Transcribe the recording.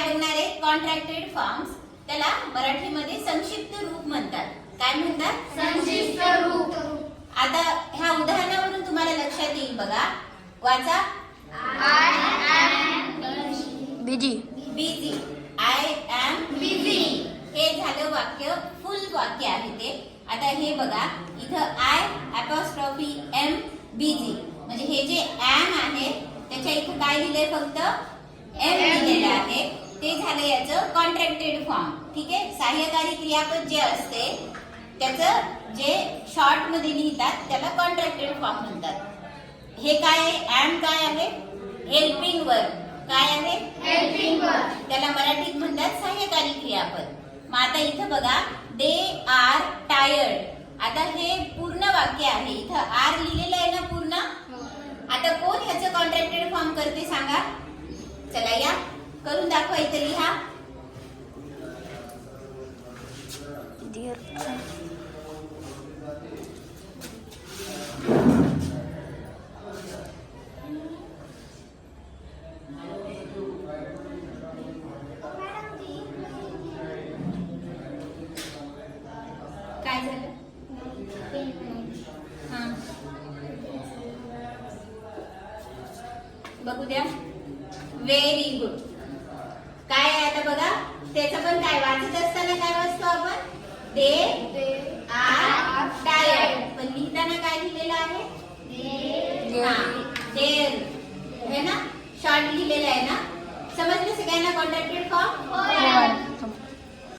काय बनणार आहे? Contracted forms. त्याला मराठीमध्ये संक्षिप्त रूप म्हणतात. काय म्हणतात? संक्षिप्त रूप. आता ह्या उदाहरणावरून तुम्हाला लक्षात येईल बघा. वाचा. I am busy. Busy. I am busy. हे झालं वाक्य, फुल वाक्य आहे ते. आता हे बघा, इथं आय अपॉस्ट्रॉफी एम बिझी, म्हणजे हे जे एम आहे त्याच्या इथं काय लिहिलंय? फक्त एम लिहिलेलं आहे. ते झालं याचं कॉन्ट्रॅक्टेड फॉर्म. ठीक आहे. सहाय्यकारी क्रियापद जे असते त्याचं जे शॉर्ट मध्ये लिहितात त्याला कॉन्ट्रॅक्टेड फॉर्म म्हणतात. हे काय आहे? एम काय आहे? Helping verb. काय आहे? Helping verb. त्याला मराठीत म्हणतात सहाय्यकारी क्रियापद. मग आता इथं बघा, दे आर टायर्ड. आता हे पूर्ण वाक्य आहे. इथं आर लिहिलेलं आहे ना पूर्ण. आता कोण ह्याचं कॉन्ट्रॅक्टेड फॉर्म करते सांगा? चला या करून दाखवा. इथं लिहा. डिअर. काय झालं? हा, बघू द्या. Very good. काय आहे आता बघा, त्याचं पण काय वाचत असताना काय वाचतो आपण? They are tired. पण लिहिताना काय लिहिलेलं आहे? हा, देर है ना. शॉर्ट लिहिलेलं आहे ना. समजलं सगळ्यांना कॉन्ट्रॅक्टेड फॉर्म?